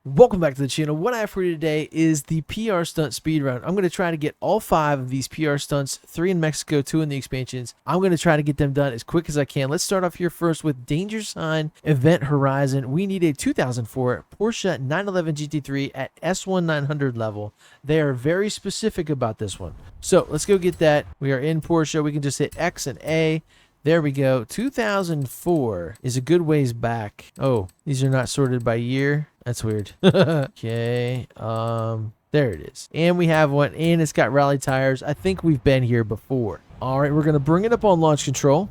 Welcome back to the channel. What I have for you today is the PR stunt speed run. I'm going to try to get all 5 of these PR stunts, 3 in Mexico, 2 in the expansions. I'm going to try to get them done as quick as I can. Let's start off here first with Danger Sign Event Horizon. We need a 2004 Porsche 911 GT3 at S1900 level. They are very specific about this one. So let's go get that. We are in Porsche. We can just hit X and A. There we go. 2004 is a good ways back. Oh, these are not sorted by year. That's weird. Okay. There it is. And we have one, and it's got rally tires. I think we've been here before. All right, we're going to bring it up on launch control.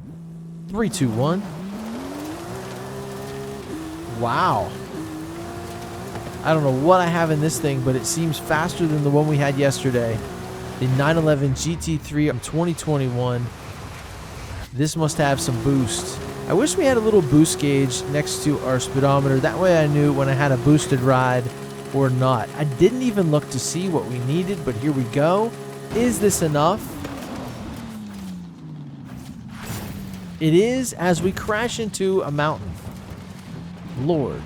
3, 2, 1. Wow. I don't know what I have in this thing, but it seems faster than the one we had yesterday. The 911 GT3 of 2021. This must have some boost. I wish we had a little boost gauge next to our speedometer. That way I knew when I had a boosted ride or not. I didn't even look to see what we needed, but here we go. Is this enough? It is, as we crash into a mountain. Lord.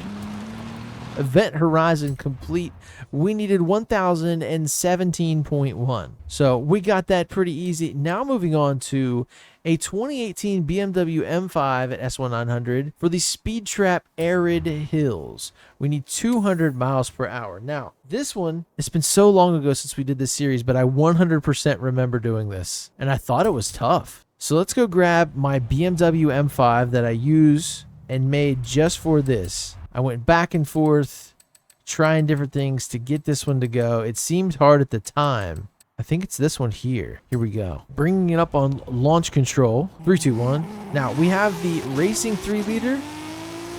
Event Horizon complete. We needed 1017.1. So we got that pretty easy. Now moving on to a 2018 BMW M5 at S1900 for the Speed Trap Arid Hills. We need 200 miles per hour. Now, this one, it's been so long ago since we did this series, but I 100% remember doing this. And I thought it was tough. So let's go grab my BMW M5 that I use and made just for this. I went back and forth trying different things to get this one to go. It seemed hard at the time. I think it's this one here. Here we go. Bringing it up on launch control. 3, 2, 1. Now, we have the racing 3-liter.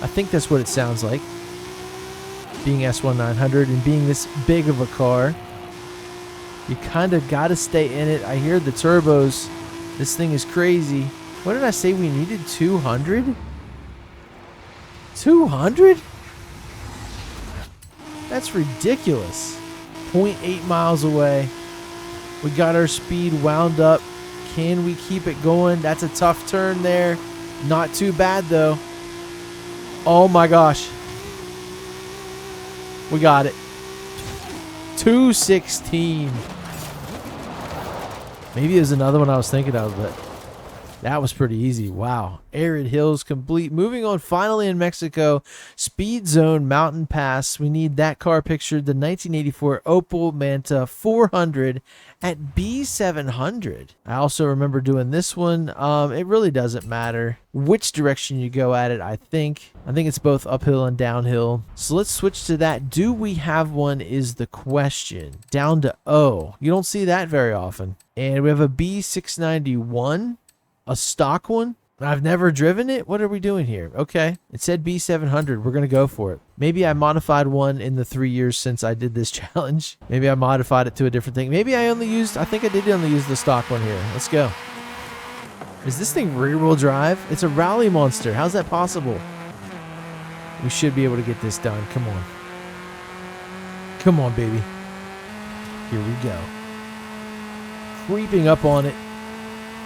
I think that's what it sounds like. Being S1900 and being this big of a car, you kind of got to stay in it. I hear the turbos. This thing is crazy. What did I say we needed? 200? 200? That's ridiculous. 0.8 miles away. We got our speed wound up. Can we keep it going? That's a tough turn there. Not too bad, though. Oh, my gosh. We got it. 216. Maybe there's another one I was thinking of, but that was pretty easy. Wow. Arid Hills complete. Moving on, finally in Mexico, Speed Zone Mountain Pass. We need that car pictured. The 1984 Opel Manta 400 at B700. I also remember doing this one. It really doesn't matter which direction you go at it, I think. It's both uphill and downhill. So let's switch to that. Do we have one is the question. Down to O. You don't see that very often. And we have a B691. A stock one? I've never driven it? What are we doing here? Okay. It said B700. We're going to go for it. Maybe I modified one in the 3 years since I did this challenge. Maybe I modified it to a different thing. Maybe I think I did only use the stock one here. Let's go. Is this thing rear-wheel drive? It's a rally monster. How's that possible? We should be able to get this done. Come on. Come on, baby. Here we go. Creeping up on it.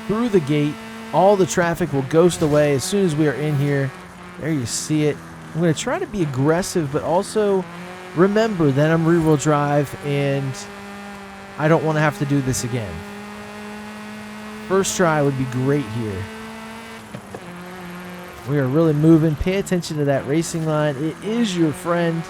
Through the gate. All the traffic will ghost away as soon as we are in here. There you see it. I'm going to try to be aggressive, but also remember that I'm rear-wheel drive and I don't want to have to do this again. First try would be great here. We are really moving. Pay attention to that racing line. It is your friend.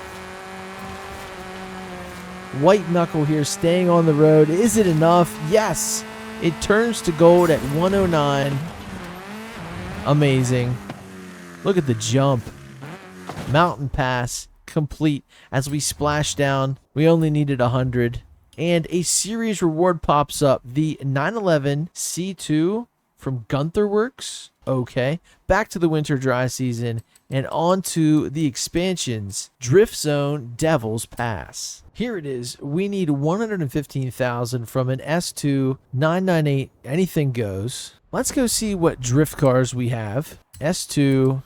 White knuckle here, staying on the road. Is it enough? Yes. It turns to gold at 109. Amazing. Look at the jump. Mountain pass complete as we splash down. We only needed 100. And a series reward pops up. The 911 C2 from Gunther Works. Okay. Back to the winter dry season and on to the expansions. Drift Zone Devil's Pass. Here it is. We need 115,000 from an S2 998. Anything goes. Let's go see what drift cars we have. S2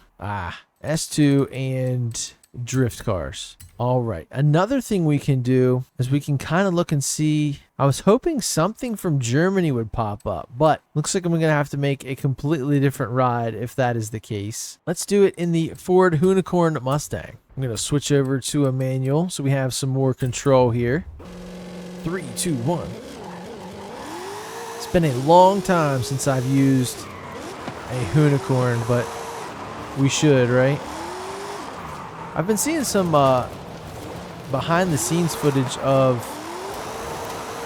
and drift cars. All right. Another thing we can do is we can kind of look and see. I was hoping something from Germany would pop up, but looks like I'm going to have to make a completely different ride if that is the case. Let's do it in the Ford Unicorn Mustang. I'm going to switch over to a manual so we have some more control here. 3, 2, 1. It's been a long time since I've used a unicorn, but we should, right? I've been seeing some behind the scenes footage of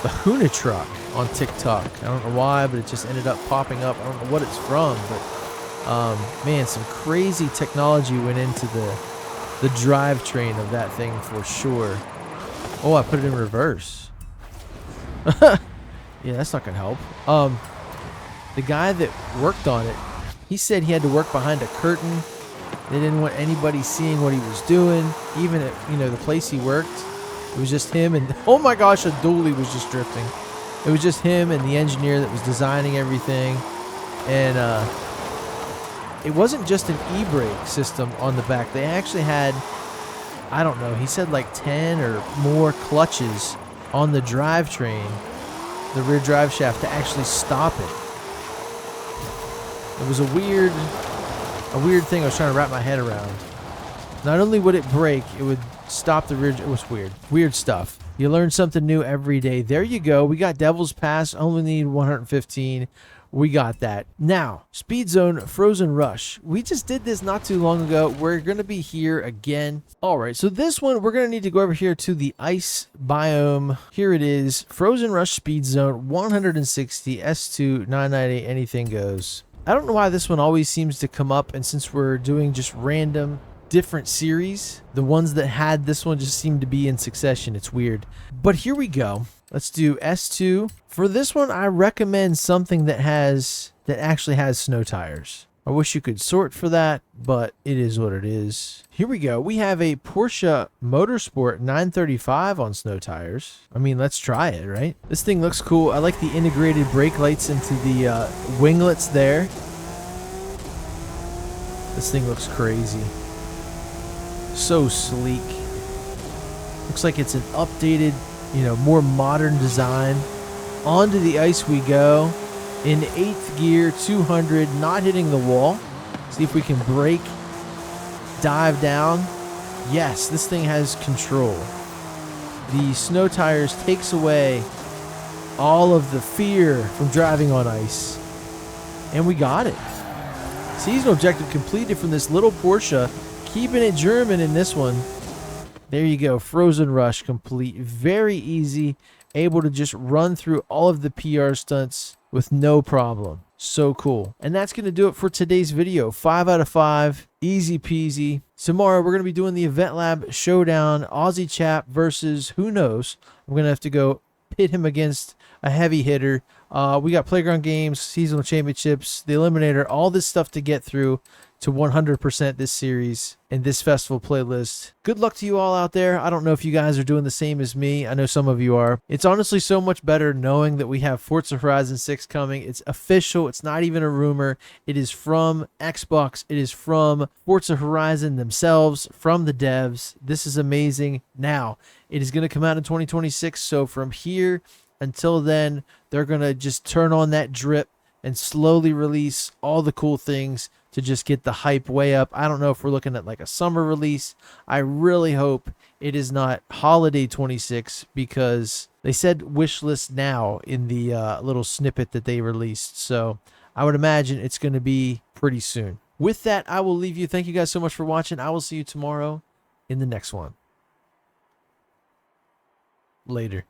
the Huna truck on TikTok. I don't know why, but it just ended up popping up. I don't know what it's from, but man, some crazy technology went into the drivetrain of that thing for sure. Oh, I put it in reverse. Yeah, that's not gonna help. The guy that worked on it, he said he had to work behind a curtain. They didn't want anybody seeing what he was doing, even at, you know, the place he worked. It was just him and, oh my gosh, a dually was just drifting. It was just him and the engineer that was designing everything. And it wasn't just an e-brake system on the back. They actually had, I don't know, he said like 10 or more clutches on the drivetrain, the rear drive shaft, to actually stop it. It was a weird thing I was trying to wrap my head around. Not only would it brake, it would stop the rear. It was weird. Weird stuff. You learn something new every day. There you go. We got Devil's Pass. Only need 115. We got that. Now, Speed Zone Frozen Rush. We just did this not too long ago. We're going to be here again. All right, so this one, we're going to need to go over here to the ice biome. Here it is. Frozen Rush Speed Zone 160 S2 998. Anything goes. I don't know why this one always seems to come up, and since we're doing just random different series, the ones that had this one just seem to be in succession. It's weird. But here we go. Let's do S2. For this one, I recommend something that actually has snow tires. I wish you could sort for that, but it is what it is. Here we go. We have a Porsche Motorsport 935 on snow tires. I mean, let's try it, right? This thing looks cool. I like the integrated brake lights into the winglets there. This thing looks crazy. So sleek. Looks like it's an updated, you know, more modern design. Onto the ice we go. In 8th gear, 200, not hitting the wall. See if we can brake, dive down. Yes, this thing has control. The snow tires takes away all of the fear from driving on ice. And we got it. Seasonal objective completed from this little Porsche. Keeping it German in this one. There you go. Frozen Rush complete. Very easy. Able to just run through all of the PR stunts with no problem. So cool. And that's going to do it for today's video. 5 out of 5. Easy peasy. Tomorrow we're going to be doing the Event Lab Showdown. Aussie chap versus who knows. I'm going to have to go pit him against a heavy hitter. We got Playground Games, Seasonal Championships, the Eliminator, all this stuff to get through to 100% this series and this festival playlist. Good luck to you all out there. I don't know if you guys are doing the same as me. I know some of you are. It's honestly so much better knowing that we have Forza Horizon 6 coming. It's official. It's not even a rumor. It is from Xbox. It is from Forza Horizon themselves, from the devs. This is amazing. Now, it is going to come out in 2026. So from here until then, they're going to just turn on that drip and slowly release all the cool things to just get the hype way up. I don't know if we're looking at like a summer release. I really hope it is not holiday 26 because they said wish list now in the little snippet that they released. So I would imagine it's going to be pretty soon. With that, I will leave you. Thank you guys so much for watching. I will see you tomorrow in the next one. Later.